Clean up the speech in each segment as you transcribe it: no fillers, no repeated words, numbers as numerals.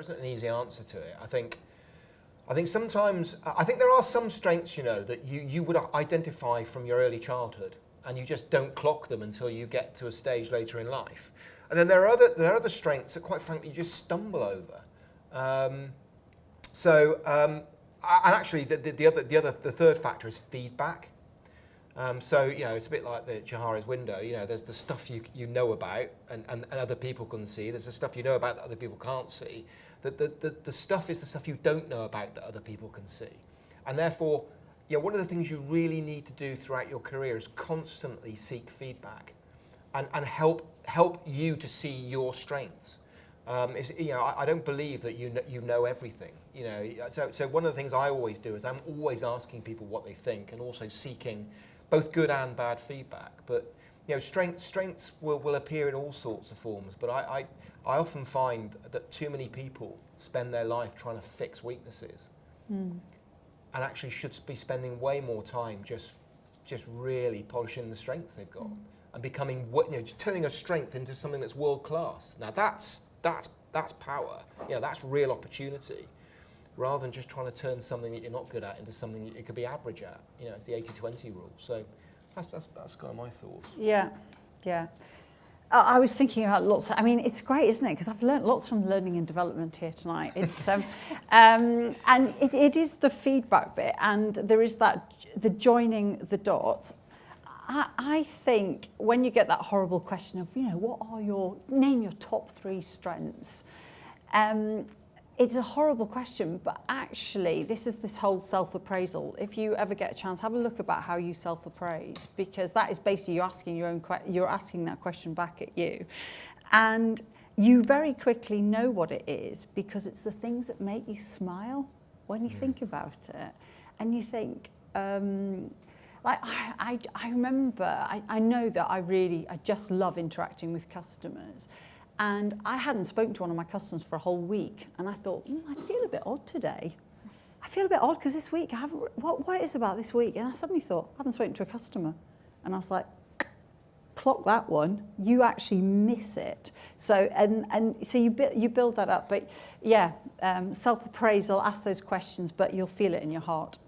isn't an easy answer to it. I think sometimes, I think there are some strengths, that you would identify from your early childhood, and you just don't clock them until you get to a stage later in life. And then there are other strengths that, quite frankly, you just stumble over. And actually, the third factor is feedback. It's a bit like the Johari's window. There's the stuff you know about and other people can see. There's the stuff you know about that other people can't see. The stuff is the stuff you don't know about that other people can see. And therefore, one of the things you really need to do throughout your career is constantly seek feedback and help you to see your strengths. I don't believe that you know everything. So one of the things I always do is I'm always asking people what they think and also seeking both good and bad feedback. But strengths will appear in all sorts of forms. But I often find that too many people spend their life trying to fix weaknesses, and actually should be spending way more time just really polishing the strengths they've got and becoming turning a strength into something that's world class. Now that's power. That's real opportunity, rather than just trying to turn something that you're not good at into something that you could be average at. It's the 80-20 rule. So that's kind of my thoughts. Yeah. I was thinking about lots. It's great, isn't it? Because I've learnt lots from learning and development here tonight. It's and it is the feedback bit, and there is the joining the dots. I think when you get that horrible question of, what are name your top 3 strengths? It's a horrible question, but actually this whole self-appraisal. If you ever get a chance, have a look about how you self-appraise, because that is basically you're asking that question back at you. And you very quickly know what it is, because it's the things that make you smile when you think about it. And you think, I remember, I know that I just love interacting with customers. And I hadn't spoken to one of my customers for a whole week. And I thought, I feel a bit odd today. I feel a bit odd because this week, what is about this week? And I suddenly thought, I haven't spoken to a customer. And I was like, clock that one. You actually miss it. So, so you build that up. But yeah, self-appraisal, ask those questions, but you'll feel it in your heart.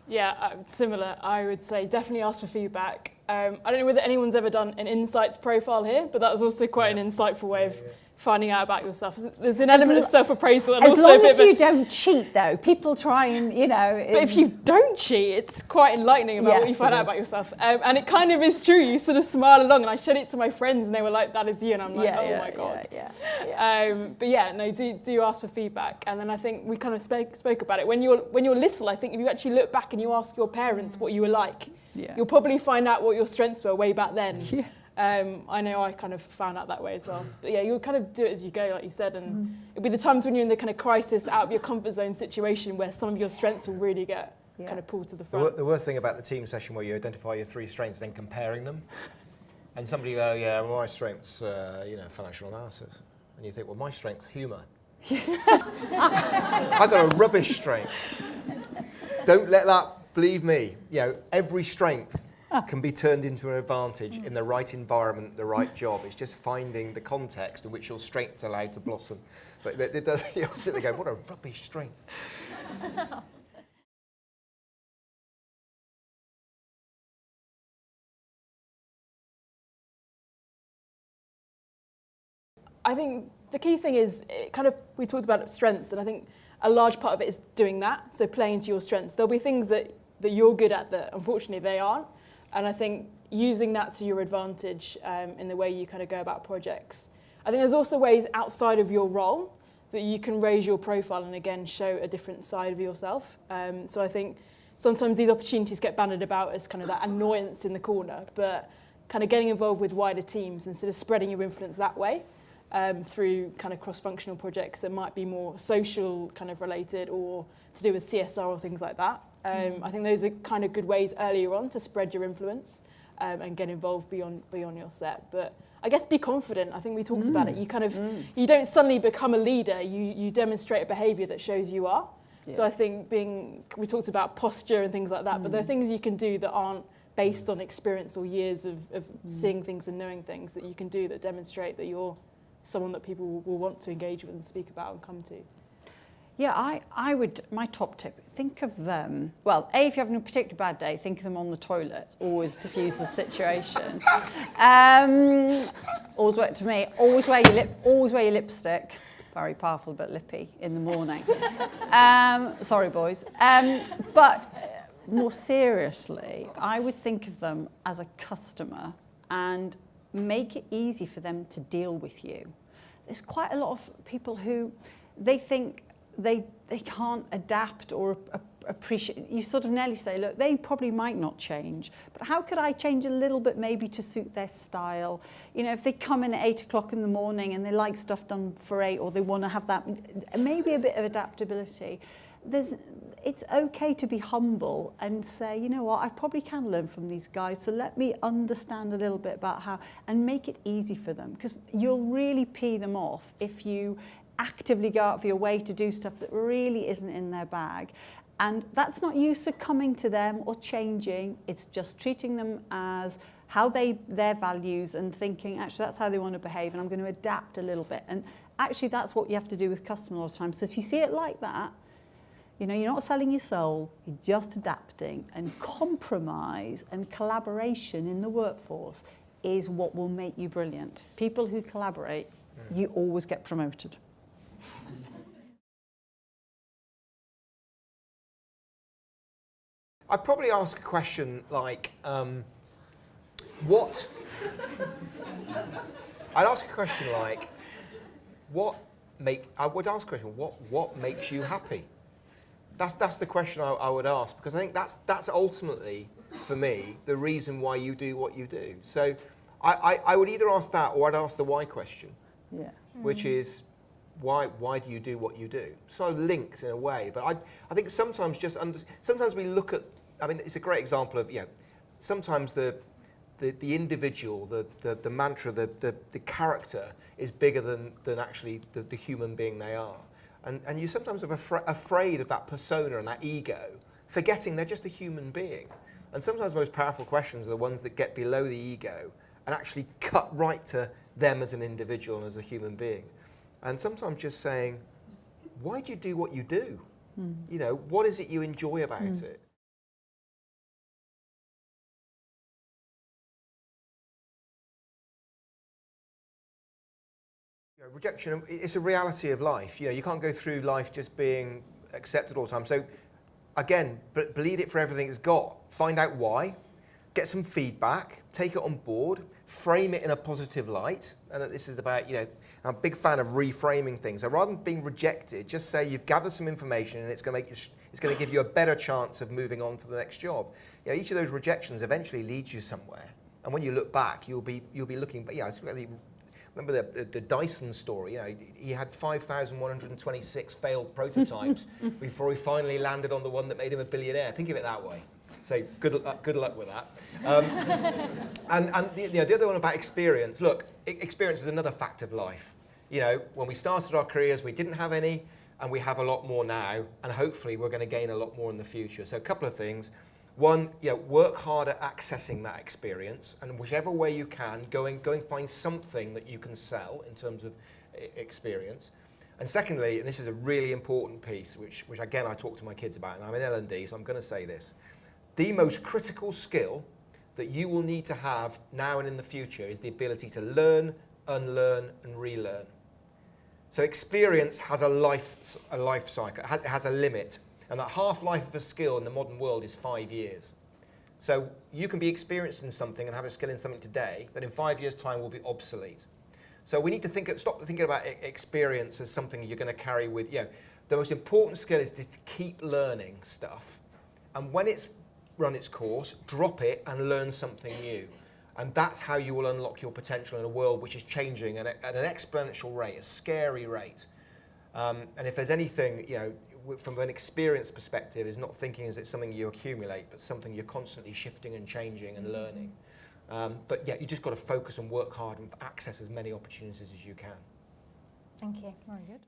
Yeah, similar. I would say definitely ask for feedback. I don't know whether anyone's ever done an insights profile here, but that was also quite an insightful way of finding out about yourself. There's an element of self-appraisal. And as also long a bit as you don't cheat, though. People try and, But if you don't cheat, it's quite enlightening about what you find out about yourself. And it kind of is true. You sort of smile along. And I shared it to my friends and they were like, that is you. And I'm like, my God. But yeah, no, do ask for feedback. And then I think we kind of spoke about it. When you're little, I think if you actually look back and you ask your parents what you were like, you'll probably find out what your strengths were way back then. Yeah. I know I kind of found out that way as well. But yeah, you'll kind of do it as you go, like you said, and it'll be the times when you're in the kind of crisis, out of your comfort zone situation where some of your strengths will really get kind of pulled to the front. The worst thing about the team session where you identify your 3 strengths, then comparing them, and somebody go, my strength's, financial analysis, and you think, well, my strength's humour. I got a rubbish strength. Don't let that, believe me, every strength can be turned into an advantage in the right environment, the right job. It's just finding the context in which your strength's allowed to blossom. But it does, you'll sit there going, what a rubbish strength. I think the key thing is, we talked about strengths, and I think a large part of it is doing that, so playing to your strengths. There'll be things that you're good at that unfortunately they aren't. And I think using that to your advantage in the way you kind of go about projects. I think there's also ways outside of your role that you can raise your profile and again show a different side of yourself. So I think sometimes these opportunities get bandied about as kind of that annoyance in the corner, but kind of getting involved with wider teams instead of spreading your influence that way through kind of cross-functional projects that might be more social kind of related or to do with CSR or things like that. I think those are kind of good ways earlier on to spread your influence and get involved beyond your set. But I guess be confident. I think we talked about it. You kind of you don't suddenly become a leader. You demonstrate a behaviour that shows you are. Yeah. So I think we talked about posture and things like that. But there are things you can do that aren't based on experience or years of seeing things and knowing things that you can do that demonstrate that you're someone that people will want to engage with and speak about and come to. Yeah, I would, my top tip, think of them, well, A, if you're having a particularly bad day, think of them on the toilet, always diffuse the situation. Always worked to me, always wear your lipstick, very powerful but lippy in the morning. Sorry boys. But more seriously, I would think of them as a customer and make it easy for them to deal with you. There's quite a lot of people who, they think they can't adapt or appreciate. You sort of nearly say, look, they probably might not change, but how could I change a little bit maybe to suit their style? You know, if they come in at 8 o'clock in the morning and they like stuff done for 8, or they want to have that, maybe a bit of adaptability. It's okay to be humble and say, you know what, I probably can learn from these guys, so let me understand a little bit about how, and make it easy for them, because you'll really pee them off if you actively go out of your way to do stuff that really isn't in their bag. And that's not you succumbing to them or changing, it's just treating them as how their values and thinking, actually that's how they want to behave and I'm going to adapt a little bit. And actually that's what you have to do with customers all the time. So if you see it like that, you know, you're not selling your soul, you're just adapting, and compromise and collaboration in the workforce is what will make you brilliant. People who collaborate, you always get promoted. I'd probably ask a question like, I'd ask a question like, what makes you happy? That's the question I would ask, because I think that's ultimately, for me, the reason why you do what you do. So I would either ask that, or I'd ask the why question, which is, why do you do what you do? Sort of linked in a way, but I think sometimes sometimes we look at, I mean, it's a great example of, sometimes the individual, the mantra, the character is bigger than actually the human being they are. And you sometimes are afraid of that persona and that ego, forgetting they're just a human being. And sometimes the most powerful questions are the ones that get below the ego and actually cut right to them as an individual and as a human being. And sometimes just saying, why do you do what you do? You know, what is it you enjoy about it? Rejection, it's a reality of life. You know, you can't go through life just being accepted all the time. So again, bleed it for everything it's got. Find out why, get some feedback, take it on board, frame it in a positive light. And this is about, I'm a big fan of reframing things. So rather than being rejected, just say you've gathered some information and it's going to give you a better chance of moving on to the next job. Each of those rejections eventually leads you somewhere. And when you look back, you'll be looking. But it's really, remember the Dyson story? He had 5,126 failed prototypes before he finally landed on the one that made him a billionaire. Think of it that way. So good luck with that. And the other one about experience. Look, experience is another fact of life. When we started our careers, we didn't have any, and we have a lot more now, and hopefully we're going to gain a lot more in the future. So a couple of things. One, work hard at accessing that experience, and whichever way you can, go and find something that you can sell in terms of experience. And secondly, and this is a really important piece, which again I talk to my kids about, and I'm in L&D, so I'm going to say this. The most critical skill that you will need to have now and in the future is the ability to learn, unlearn, and relearn. So experience has a life cycle, it has a limit. And that half-life of a skill in the modern world is 5 years. So you can be experienced in something and have a skill in something today that in 5 years' time will be obsolete. So we need to stop thinking about experience as something you're going to carry with you. The most important skill is to keep learning stuff. And when it's run its course, drop it and learn something new. And that's how you will unlock your potential in a world which is changing at an exponential rate, a scary rate. And if there's anything, from an experience perspective, is not thinking as it's something you accumulate, but something you're constantly shifting and changing and learning. But you just got to focus and work hard and access as many opportunities as you can. Thank you. Very good.